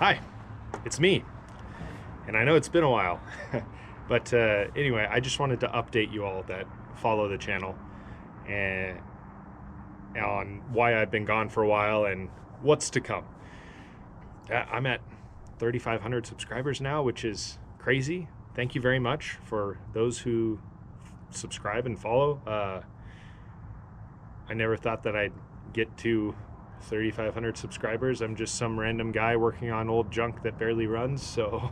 Hi, it's me. And I know it's been a while, but anyway, I just wanted to update you all that follow the channel and on why I've been gone for a while and what's to come. I'm at 3,500 subscribers now, which is crazy. Thank you very much for those who subscribe and follow. I never thought that I'd get to 3,500 subscribers. I'm just some random guy working on old junk that barely runs, so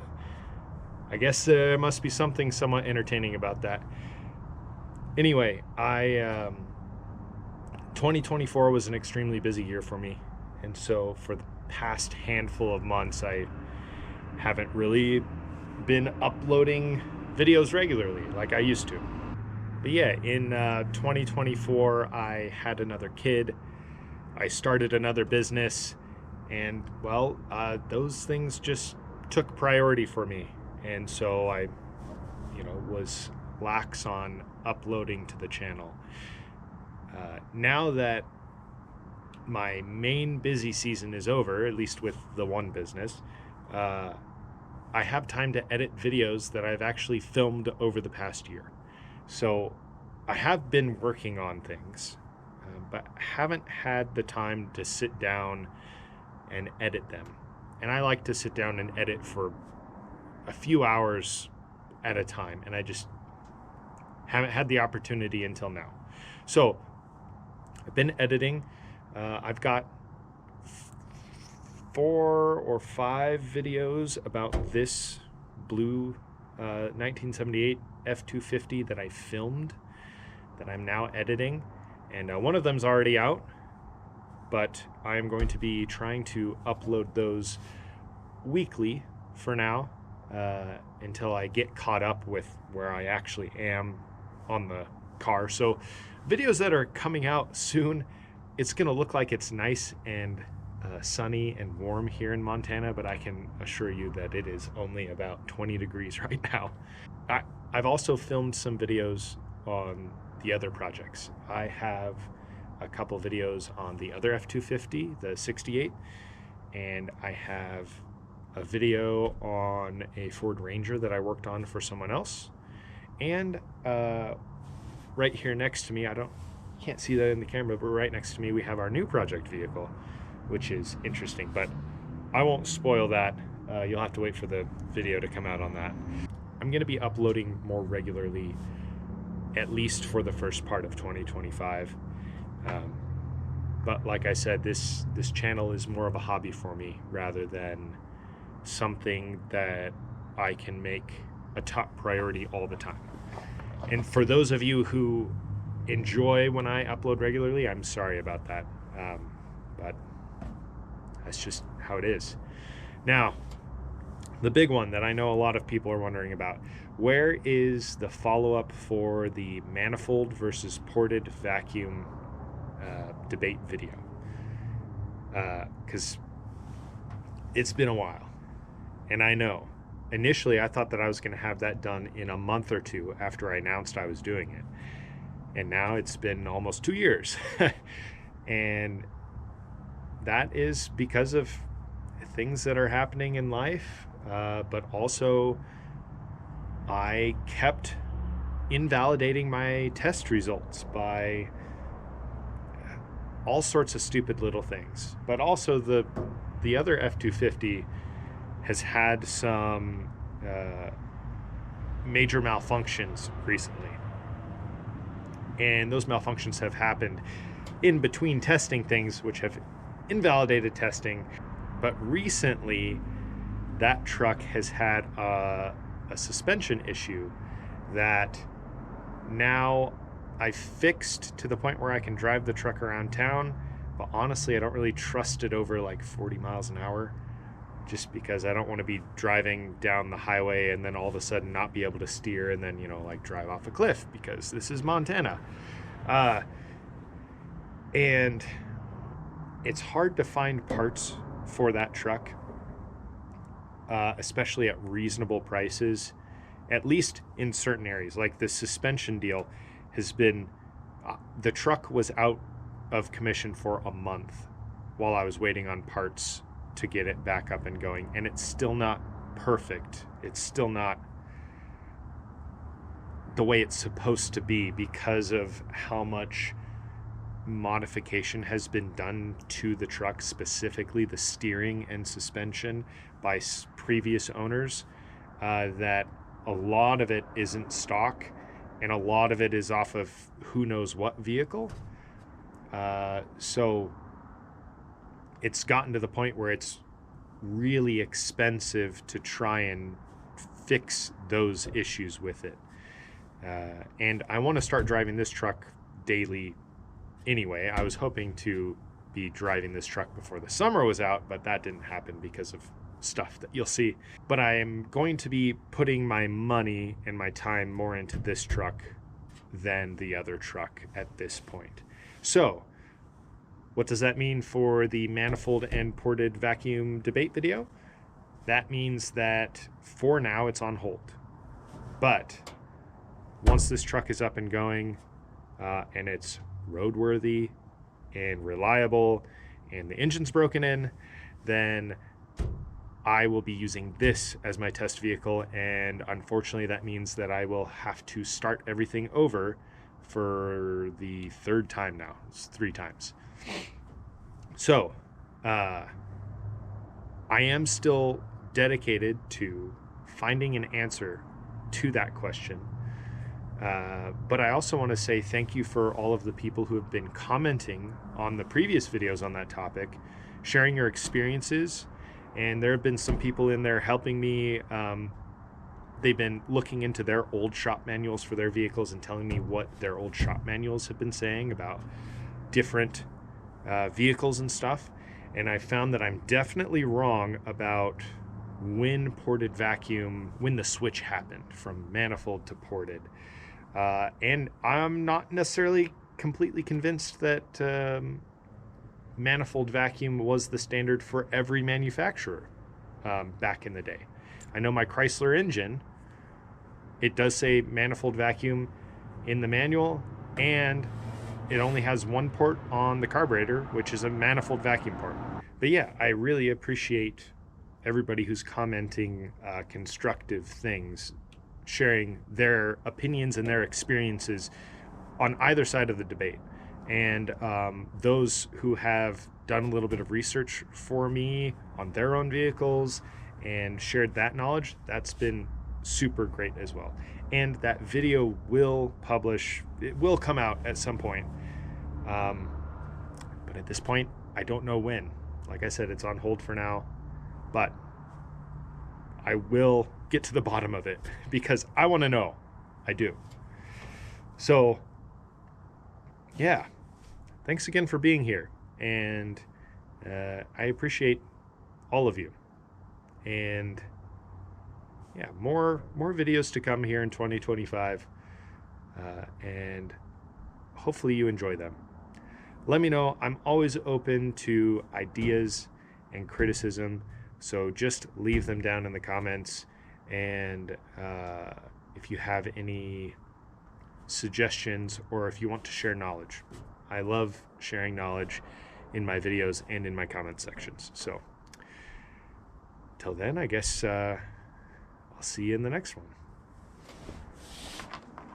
I guess there must be something somewhat entertaining about that. Anyway, 2024 was an extremely busy year for me, and so for the past handful of months I haven't really been uploading videos regularly like I used to. But yeah, in 2024 I had another kid, I started another business, and well, those things just took priority for me, and so I was lax on uploading to the channel. Now that my main busy season is over, at least with the one business, I have time to edit videos that I've actually filmed over the past year. So I have been working on things, but haven't had the time to sit down and edit them. And I like to sit down and edit for a few hours at a time, and I just haven't had the opportunity until now. So I've been editing. I've got 4 or 5 videos about this blue 1978 F-250 that I filmed that I'm now editing, and one of them's already out, but I'm going to be trying to upload those weekly for now, until I get caught up with where I actually am on the car. So videos that are coming out soon, it's gonna look like it's nice and sunny and warm here in Montana, but I can assure you that it is only about 20 degrees right now. I've also filmed some videos on the other projects. I have a couple videos on the other F-250, the 68, and I have a video on a Ford Ranger that I worked on for someone else. And right here next to me, can't see that in the camera, but right next to me we have our new project vehicle, which is interesting, but I won't spoil that. You'll have to wait for the video to come out on that. I'm gonna be uploading more regularly, at least for the first part of 2025. But like I said, this channel is more of a hobby for me rather than something that I can make a top priority all the time. And for those of you who enjoy when I upload regularly, I'm sorry about that, but that's just how it is. Now, the big one that I know a lot of people are wondering about: where is the follow-up for the manifold versus ported vacuum debate video? Because it's been a while, and I know initially I thought that I was going to have that done in a month or two after I announced I was doing it, and now it's been almost 2 years. And that is because of things that are happening in life, but also I kept invalidating my test results by all sorts of stupid little things. But also the other F-250 has had some major malfunctions recently, and those malfunctions have happened in between testing things, which have invalidated testing. But recently that truck has had a suspension issue that now I fixed to the point where I can drive the truck around town, but honestly I don't really trust it over like 40 miles an hour, just because I don't want to be driving down the highway and then all of a sudden not be able to steer and then, like drive off a cliff, because this is Montana. And it's hard to find parts for that truck, especially at reasonable prices, at least in certain areas. Like the suspension deal has been, the truck was out of commission for a month while I was waiting on parts to get it back up and going, and it's still not perfect. It's still not the way it's supposed to be because of how much modification has been done to the truck, specifically the steering and suspension by previous owners, that a lot of it isn't stock and a lot of it is off of who knows what vehicle. So it's gotten to the point where it's really expensive to try and fix those issues with it. And I want to start driving this truck daily anyway. I was hoping to be driving this truck before the summer was out, but that didn't happen because of stuff that you'll see. But I am going to be putting my money and my time more into this truck than the other truck at this point. So what does that mean for the manifold and ported vacuum debate video? That means that for now it's on hold. But once this truck is up and going, and it's roadworthy and reliable and the engine's broken in, then I will be using this as my test vehicle, and unfortunately that means that I will have to start everything over for the third time now. It's 3 times. So I am still dedicated to finding an answer to that question. But I also want to say thank you for all of the people who have been commenting on the previous videos on that topic, sharing your experiences. And there have been some people in there helping me. They've been looking into their old shop manuals for their vehicles and telling me what their old shop manuals have been saying about different vehicles and stuff. And I found that I'm definitely wrong about when ported vacuum, when the switch happened from manifold to ported. And I'm not necessarily completely convinced that manifold vacuum was the standard for every manufacturer back in the day. I know my Chrysler engine, it does say manifold vacuum in the manual, and it only has one port on the carburetor, which is a manifold vacuum port. But yeah, I really appreciate everybody who's commenting constructive things, sharing their opinions and their experiences on either side of the debate. And those who have done a little bit of research for me on their own vehicles and shared that knowledge, that's been super great as well. And that video will publish, it will come out at some point. But at this point, I don't know when. Like I said, it's on hold for now, but I will get to the bottom of it because I want to know. I do. So yeah, thanks again for being here, and I appreciate all of you. And yeah, more videos to come here in 2025, and hopefully you enjoy them. Let me know. I'm always open to ideas and criticism, so just leave them down in the comments. And if you have any suggestions or if you want to share knowledge, I love sharing knowledge in my videos and in my comment sections. So till then, I guess I'll see you in the next one.